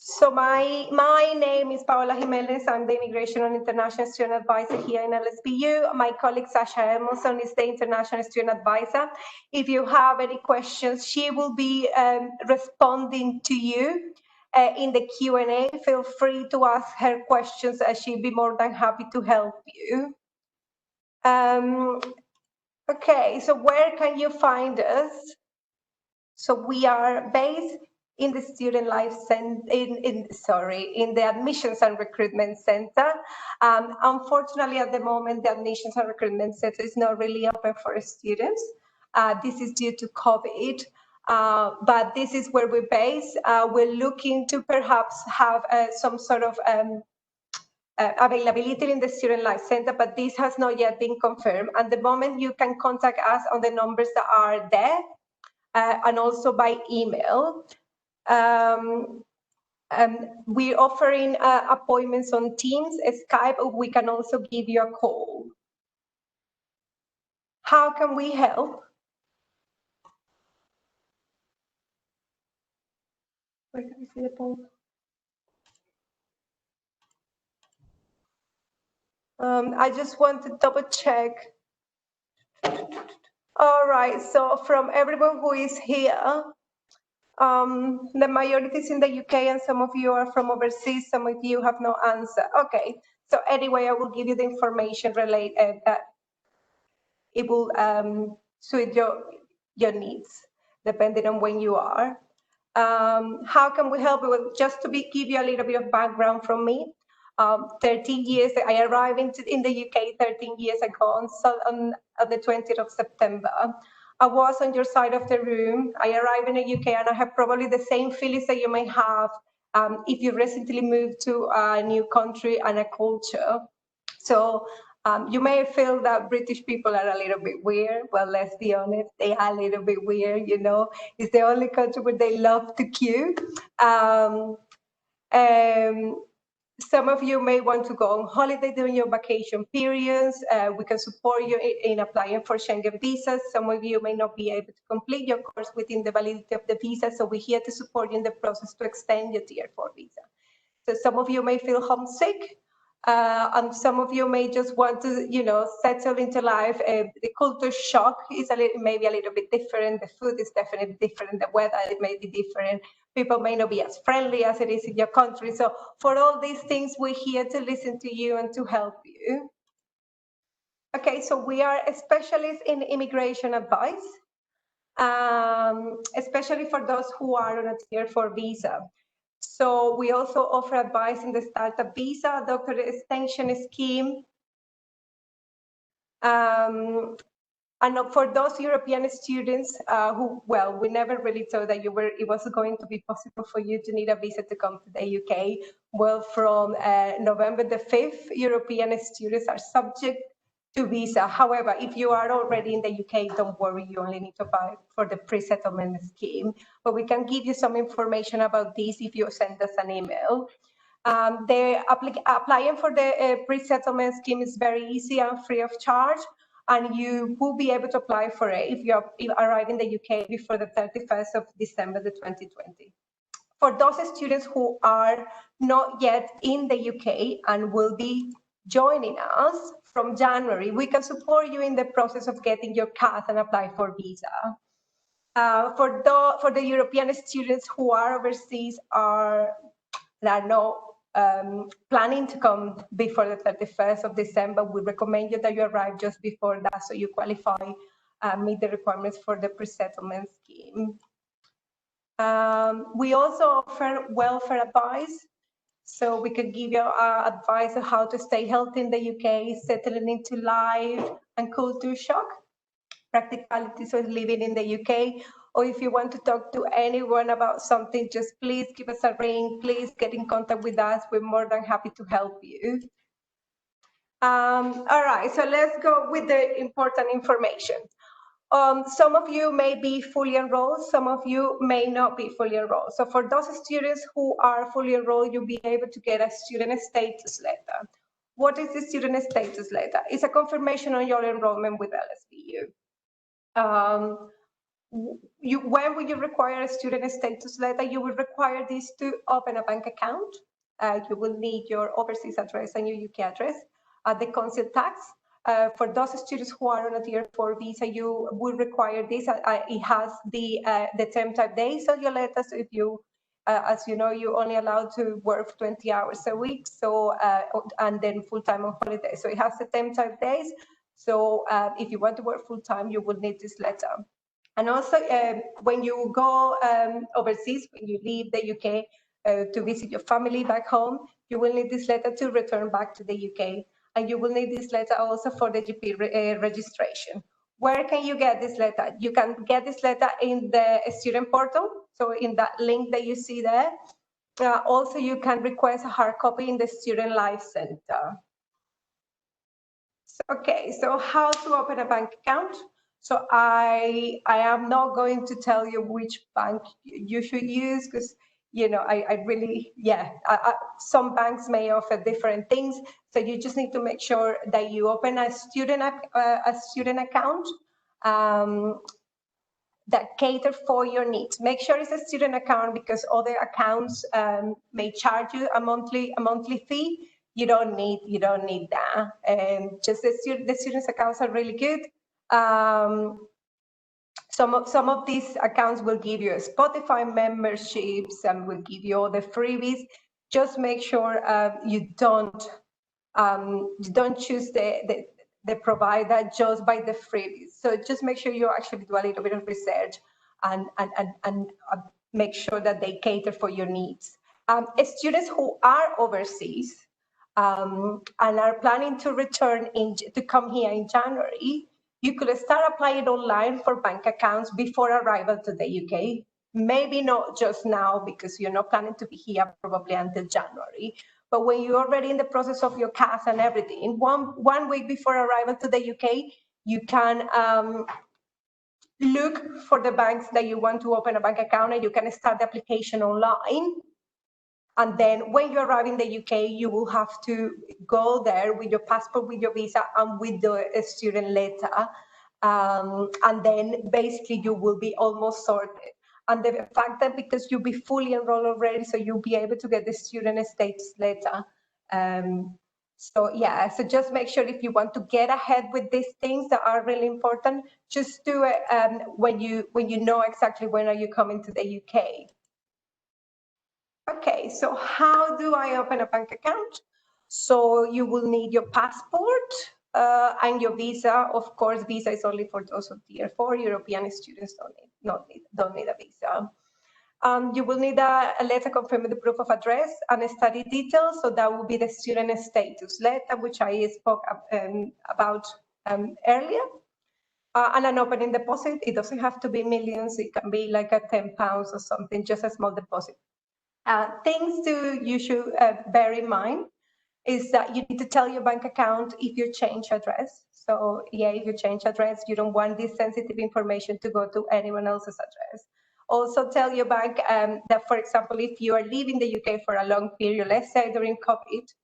So my name is Paola Jimenez. I'm the Immigration and International Student Advisor here in LSPU. My colleague Sasha Emerson is the International Student Advisor. If you have any questions, she will be responding to you in the Q&A. Feel free to ask her questions, as she'll be more than happy to help you. Okay, so where can you find us? So we are based in the Student Life Center, in the Admissions and Recruitment Center. Unfortunately, at the moment, the Admissions and Recruitment Center is not really open for students. This is due to COVID, but this is where we're based. We're looking to perhaps have some sort of availability in the Student Life Center, but this has not yet been confirmed. At the moment, you can contact us on the numbers that are there. And also by email. We're offering appointments on Teams, Skype, or we can also give you a call. How can we help? Where can we see the poll? I just want to double check. All right, so from everyone who is here, the majority is in the UK and some of you are from overseas, some of you have no answer. Okay, so anyway, I will give you the information related that it will suit your needs, depending on when you are. How can we help? Well, just to give you a little bit of background from me. 13 years, I arrived in the UK 13 years ago on the 20th of September. I was on your side of the room. I arrived in the UK and I have probably the same feelings that you may have if you recently moved to a new country and a culture. So you may feel that British people are a little bit weird. Well, let's be honest, they are a little bit weird, you know. It's the only country where they love to queue. Some of you may want to go on holiday during your vacation periods. We can support you in applying for Schengen visas. Some of you may not be able to complete your course within the validity of the visa, so we're here to support you in the process to extend your Tier 4 visa. So some of you may feel homesick, and some of you may just want to, you know, settle into life. The culture shock is maybe a little bit different. The food is definitely different. The weather it may be different. People may not be as friendly as it is in your country. So for all these things, we're here to listen to you and to help you. Okay, so we are specialists in immigration advice, especially for those who are on a Tier 4 visa. So we also offer advice in the startup visa, doctor extension scheme. And for those European students who, well, we never really thought that it was going to be possible for you to need a visa to come to the UK. Well, from November the 5th, European students are subject to visa. However, if you are already in the UK, don't worry, you only need to apply for the pre-settlement scheme. But we can give you some information about this if you send us an email. Applying for the pre-settlement scheme is very easy and free of charge, and you will be able to apply for it if you arrive in the UK before the 31st of December 2020. For those students who are not yet in the UK and will be joining us from January, we can support you in the process of getting your CAS and apply for visa. For the European students who are overseas that are not planning to come before the 31st of December, we recommend you that you arrive just before that so you qualify, meet the requirements for the pre-settlement scheme. We also offer welfare advice. So we could give you advice on how to stay healthy in the UK, settling into life and culture shock, practicalities of living in the UK. Or if you want to talk to anyone about something, just please give us a ring. Please get in contact with us. We're more than happy to help you. All right, so let's go with the important information. Some of you may be fully enrolled, some of you may not be fully enrolled. So for those students who are fully enrolled, you'll be able to get a student status letter. What is the student status letter? It's a confirmation on your enrollment with LSPU. when will you require a student status letter? You will require this to open a bank account. You will need your overseas address and your UK address. The council tax. For those students who are on a tier 4 visa, you will require this. It has the term type days on your letter. So if you, as you know, you're only allowed to work 20 hours a week. So and then full time on holiday. So it has the term type days. So if you want to work full time, you will need this letter. And also, when you go overseas, when you leave the UK to visit your family back home, you will need this letter to return back to the UK. And you will need this letter also for the GP registration. Where can you get this letter? You can get this letter in the student portal. So in that link that you see there. Also, you can request a hard copy in the Student Life Center. Okay, so how to open a bank account? So I am not going to tell you which bank you should use because, you know, I really, yeah, some banks may offer different things. So you just need to make sure that you open a student account that cater for your needs. Make sure it's a student account because other accounts may charge you a monthly fee. You don't need that. And just the students accounts are really good. Some of these accounts will give you a Spotify memberships and will give you all the freebies. Just make sure you don't choose the provider just by the freebies. So just make sure you actually do a little bit of research and make sure that they cater for your needs. Students who are overseas and are planning to return to come here in January, you could start applying online for bank accounts before arrival to the UK. Maybe not just now because you're not planning to be here probably until January. But when you're already in the process of your CAS and everything, one week before arrival to the UK, you can look for the banks that you want to open a bank account and you can start the application online. And then when you arrive in the UK, you will have to go there with your passport, with your visa, and with the student letter. And then basically you will be almost sorted. And the fact that because you'll be fully enrolled already, so you'll be able to get the student status letter. So yeah, so just make sure if you want to get ahead with these things that are really important, just do it when you know exactly when are you coming to the UK. Okay, so how do I open a bank account? So you will need your passport and your visa. Of course, visa is only for those of tier 4. European students don't need a visa. You will need a letter confirming the proof of address and a study details. So that will be the student status letter, which I spoke about earlier. And an opening deposit. It doesn't have to be millions. It can be like a £10 or something, just a small deposit. Things you should bear in mind is that you need to tell your bank account if you change address. So yeah, if you change address, you don't want this sensitive information to go to anyone else's address. Also tell your bank that, for example, if you are leaving the UK for a long period, let's say during COVID,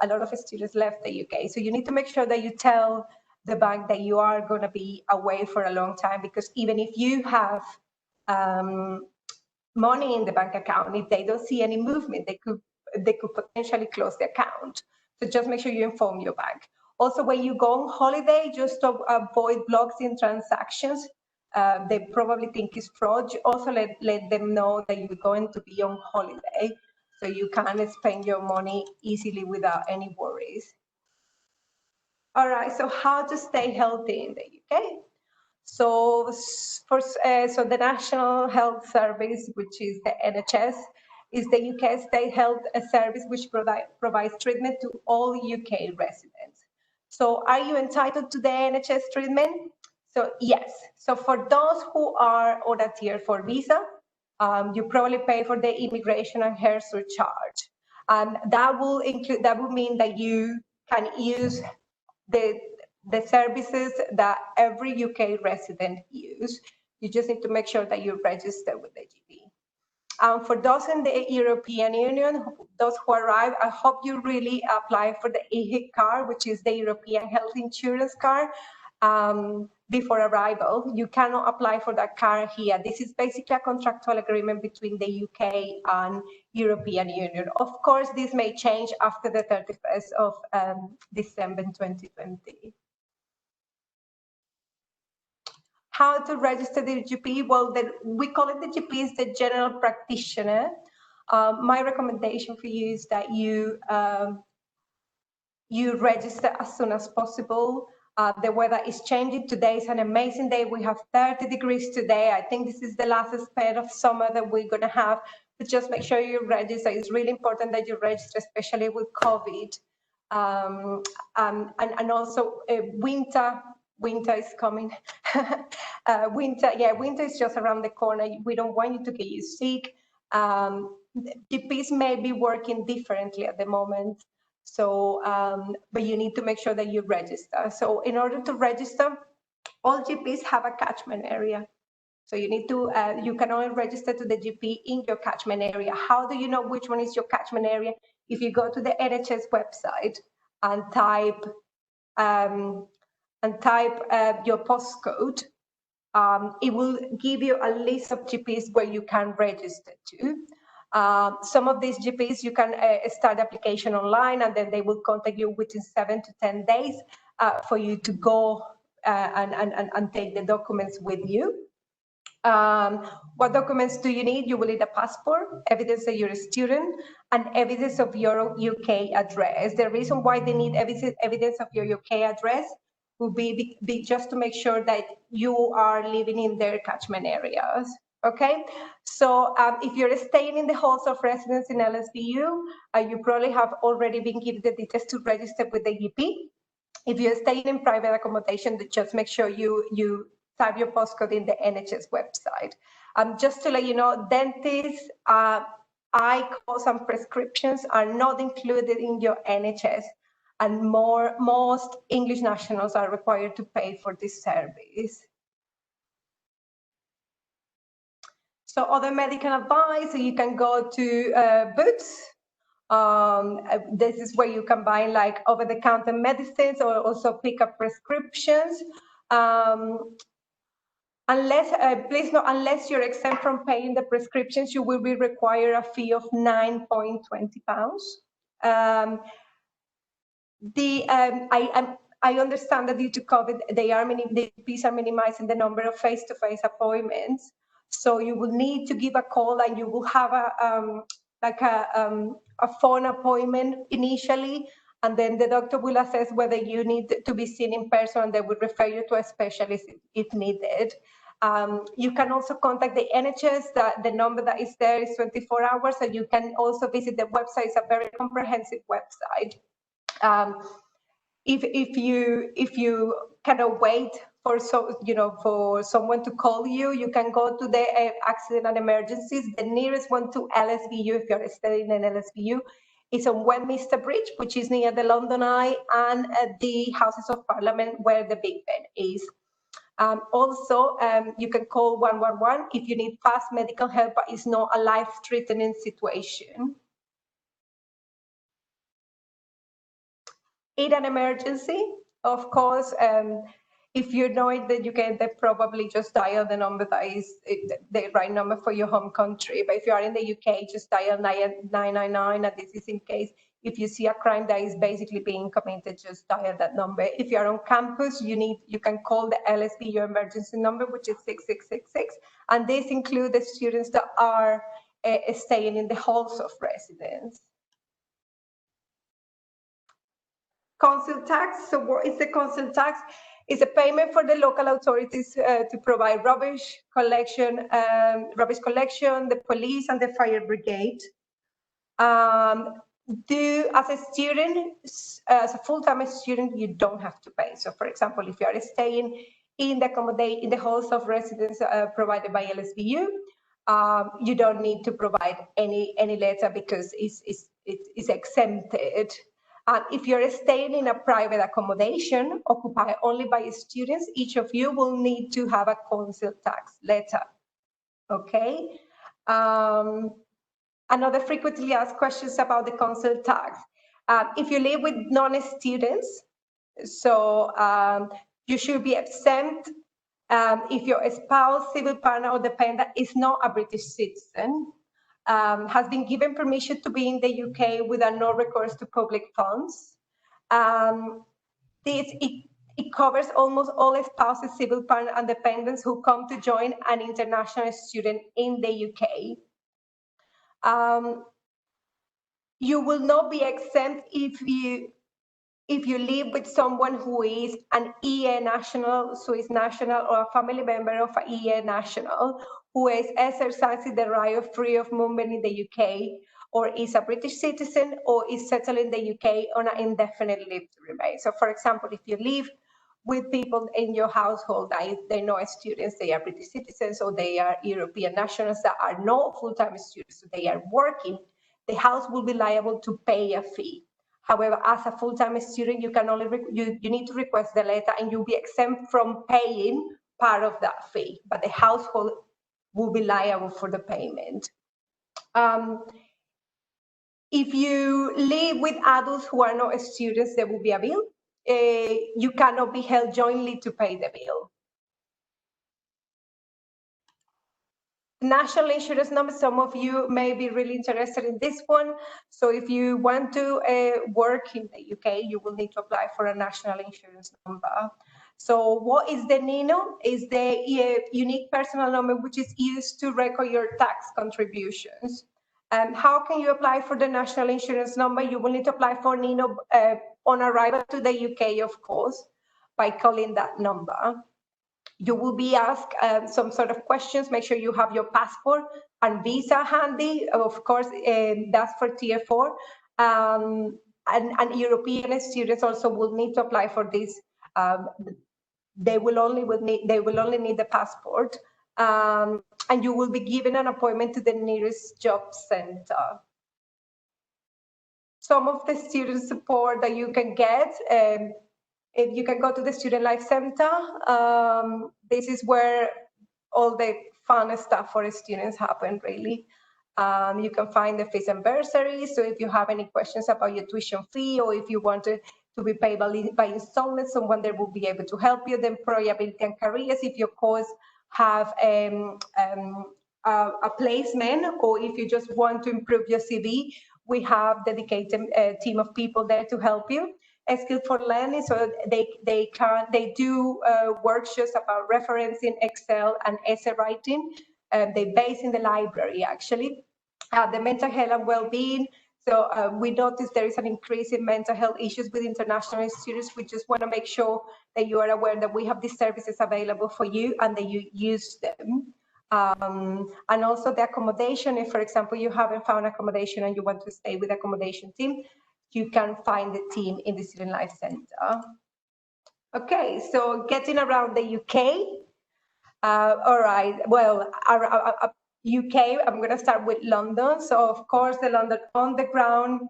a lot of students left the UK. So you need to make sure that you tell the bank that you are going to be away for a long time, because even if you have money in the bank account, if they don't see any movement, they could potentially close the account. So just make sure you inform your bank. Also, when you go on holiday, just to avoid blocks in transactions. They probably think it's fraud. Also let them know that you're going to be on holiday, so you can spend your money easily without any worries. All right, so how to stay healthy in the UK? So the National Health Service, which is the NHS, is the UK state health service which provides treatment to all UK residents. So are you entitled to the NHS treatment? So yes. So for those who are on a tier 4 visa, you probably pay for the immigration and health surcharge. And that will mean that you can use the services that every UK resident use. You just need to make sure that you register with the GP. For those in the European Union, those who arrive, I hope you really apply for the EHIC card, which is the European Health Insurance Card. before arrival, you cannot apply for that card here. This is basically a contractual agreement between the UK and European Union. Of course, this may change after the 31st of December 2020. How to register the GP? Well, we call it the GP is the general practitioner. My recommendation for you is that you register as soon as possible. The weather is changing. Today is an amazing day. We have 30 degrees today. I think this is the last spell of summer that we're going to have. But just make sure you register. It's really important that you register, especially with COVID. And also winter is coming. Winter is just around the corner. We don't want you to get you sick. GPs may be working differently at the moment. So, but you need to make sure that you register. So in order to register, all GPs have a catchment area. So you need to, you can only register to the GP in your catchment area. How do you know which one is your catchment area? If you go to the NHS website and type your postcode, it will give you a list of GPs where you can register to. Some of these GPs, you can start application online, and then they will contact you within 7 to 10 days for you to go and take the documents with you. What documents do you need? You will need a passport, evidence that you're a student, and evidence of your UK address. The reason why they need evidence of your UK address will be just to make sure that you are living in their catchment areas. Okay, so if you're staying in the halls of residence in LSBU, you probably have already been given the details to register with the GP. If you're staying in private accommodation, just make sure you type your postcode in the NHS website. Just to let you know, dentists, eye calls and prescriptions are not included in your NHS, and most English nationals are required to pay for this service. So other medical advice, so you can go to Boots. This is where you can buy like over-the-counter medicines or also pick up prescriptions. Please note, unless you're exempt from paying the prescriptions, you will be required a fee of £9.20. I understand that due to COVID, the GPs are minimizing the number of face-to-face appointments. So you will need to give a call, and you will have a phone appointment initially, and then the doctor will assess whether you need to be seen in person, and they will refer you to a specialist if needed. You can also contact the NHS. The number that is there is 24 hours, and you can also visit the website. It's a very comprehensive website. If you cannot wait for someone to call you, you can go to the accident and emergencies. The nearest one to LSBU, if you're staying in LSBU, is on Westminster Bridge, which is near the London Eye, and the Houses of Parliament, where the Big Ben is. Also, you can call 111 if you need fast medical help, but it's not a life-threatening situation. In an emergency, of course, if you know it, that you can probably just dial the number that is the right number for your home country. But if you are in the UK, just dial 999, and this is in case if you see a crime that is basically being committed, just dial that number. If you're on campus, you can call the LSBU emergency number, which is 6666, and this includes the students that are staying in the halls of residence. Council tax. So what is the council tax? It's a payment for the local authorities to provide rubbish collection, the police and the fire brigade. As a student, as a full-time student, you don't have to pay. So for example, if you are staying in the halls of residence provided by LSBU, you don't need to provide any letter because it's exempted. If you're staying in a private accommodation occupied only by students, each of you will need to have a council tax letter. Okay. Another frequently asked questions about the council tax. If you live with non-students, so You should be exempt if your spouse, civil partner, or dependent is not a British citizen, has been given permission to be in the UK without no recourse to public funds. It covers almost all spouses, civil partner, and dependents who come to join an international student in the UK. You will not be exempt if you live with someone who is an EA national, Swiss national, or a family member of an EA national who is exercising the right of free of movement in the UK, or is a British citizen, or is settled in the UK on an indefinite leave to remain. So, for example, if you live with people in your household, they're not students, they are British citizens, or they are European nationals that are not full-time students, so they are working, the house will be liable to pay a fee. However, as a full-time student, you can only you need to request the letter, and you'll be exempt from paying part of that fee, but the household will be liable for the payment. If you live with adults who are not students, there will be a bill. You cannot be held jointly to pay the bill. National insurance number, some of you may be really interested in this one. So if you want to work in the UK, you will need to apply for a national insurance number. So what is the NINO? Is the unique personal number which is used to record your tax contributions. How can you apply for the national insurance number? You will need to apply for NINO on arrival to the UK, of course, by calling that number. You will be asked some sort of questions. Make sure you have your passport and visa handy. Of course, that's for tier 4. And European students also will need to apply for this. They will only need the passport, and you will be given an appointment to the nearest job center. Some of the student support that you can get. If you can go to the Student Life Center, this is where all the fun stuff for students happen, really. You can find the fees and bursaries. So if you have any questions about your tuition fee, or if you want to be paid by installments, someone there will be able to help you. Then employability and careers, if your course have a placement, or if you just want to improve your CV, we have dedicated team of people there to help you. Skill for learning, so they do workshops about referencing, Excel, and essay writing. They're based in the library, actually. The mental health and well-being. So we noticed there is an increase in mental health issues with international students. We just want to make sure that you are aware that we have these services available for you and that you use them. And also the accommodation. If, for example, you haven't found accommodation and you want to stay with the accommodation team, you can find the team in the Student Life Center. Okay, so getting around the UK. All right, well, UK, I'm going to start with London. So, of course, the London Underground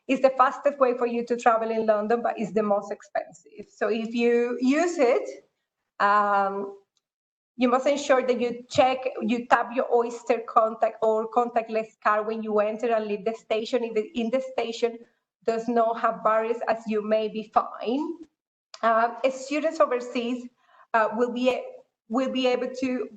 is the fastest way for you to travel in London, but it's the most expensive. So if you use it, you must ensure that you tap your Oyster contact or contactless card when you enter and leave the station. If it in the station does not have barriers, as you may be fined. Students overseas will be able to,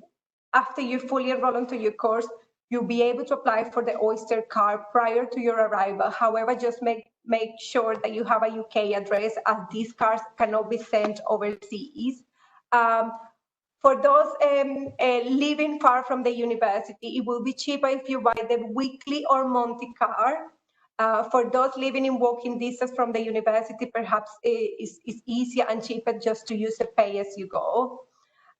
after you fully enroll into your course, you'll be able to apply for the Oyster card prior to your arrival. However, just make sure that you have a UK address, as these cards cannot be sent overseas. For those living far from the university, it will be cheaper if you buy the weekly or monthly card. For those living in walking distance from the university, perhaps it's easier and cheaper just to use a pay-as-you-go.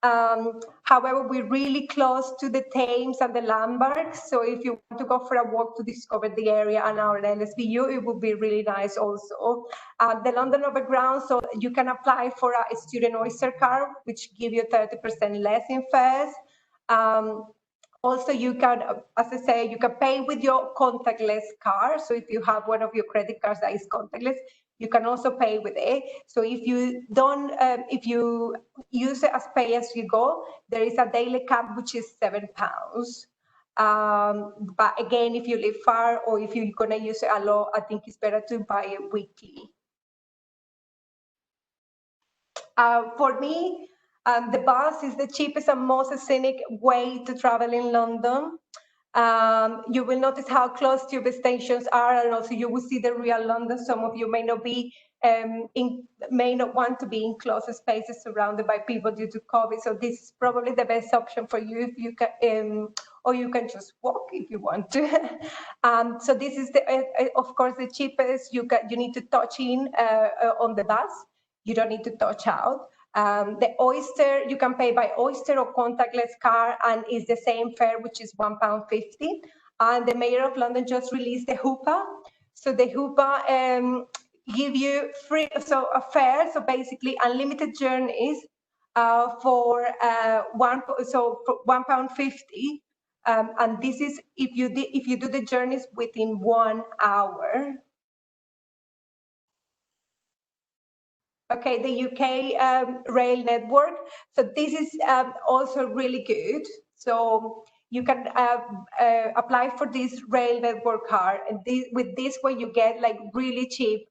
However, we're really close to the Thames and the landmarks, so if you want to go for a walk to discover the area and our LSBU, it would be really nice also. The London Overground, so you can apply for a student Oyster card, which give you 30% less in fares. Also, you can, as I say, you can pay with your contactless card. So if you have one of your credit cards that is contactless, you can also pay with it. So if you don't, if you use it as pay as you go, there is a daily cap which is £7. But again, if you live far or if you're gonna use it a lot, I think it's better to buy it weekly. For me, the bus is the cheapest and most scenic way to travel in London. You will notice how close tube stations are, and also you will see the real London. Some of you may not be may not want to be in closed spaces surrounded by people due to COVID. So this is probably the best option for you if you can, or you can just walk if you want to. So this is the, of course, the cheapest. You need to touch in on the bus. You don't need to touch out. The Oyster, you can pay by Oyster or contactless card, and it's the same fare, which is £1.50. And the Mayor of London just released the Hooper. So the Hooper give you free, so a fare, so basically unlimited journeys for £1.50. And this is if you do the journeys within 1 hour. Okay, the UK rail network. So this is also really good. So you can apply for this rail network card, and with this one you get like really cheap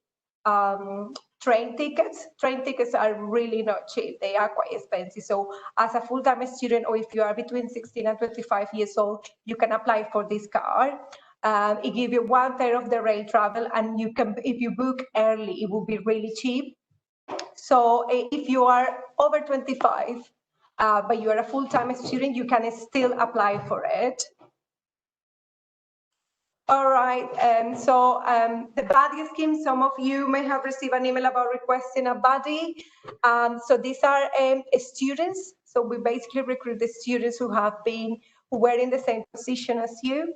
train tickets. Train tickets are really not cheap. They are quite expensive. So as a full-time student, or if you are between 16 and 25 years old, you can apply for this card. It gives you 1/3 of the rail travel, and you can, if you book early, it will be really cheap. So if you are over 25, but you are a full-time student, you can still apply for it. All right, the buddy scheme, some of you may have received an email about requesting a buddy. So these are students. So we basically recruit the students who were in the same position as you.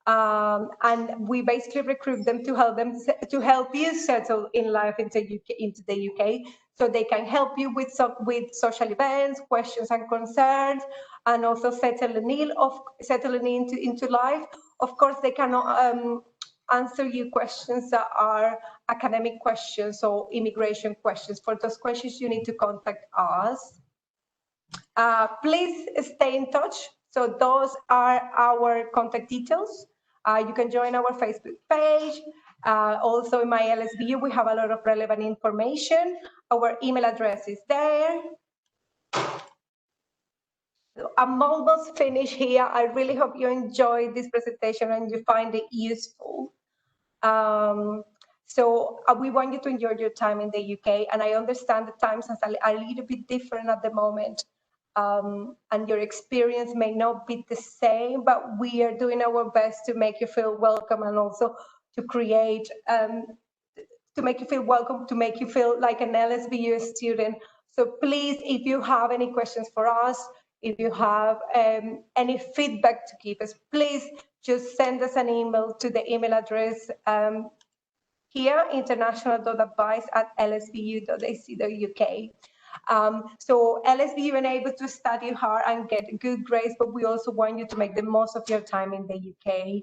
And we basically recruit them to help you settle in life into the UK, so they can help you with social events, questions and concerns, and also settling into life. Of course, they cannot answer you questions that are academic questions or immigration questions. For those questions, you need to contact us. Please stay in touch. So those are our contact details. You can join our Facebook page. Also in my LSBU, we have a lot of relevant information. Our email address is there. I'm almost finished here. I really hope you enjoyed this presentation and you find it useful. We want you to enjoy your time in the UK, and I understand the times are a little bit different at the moment. And your experience may not be the same, but we are doing our best to make you feel welcome, and also to create, to make you feel welcome, to make you feel like an LSBU student. So please, if you have any questions for us, if you have any feedback to give us, please just send us an email to the email address here, international.advice@lsbu.ac.uk. So LSBU enable to study hard and get good grades, but we also want you to make the most of your time in the UK.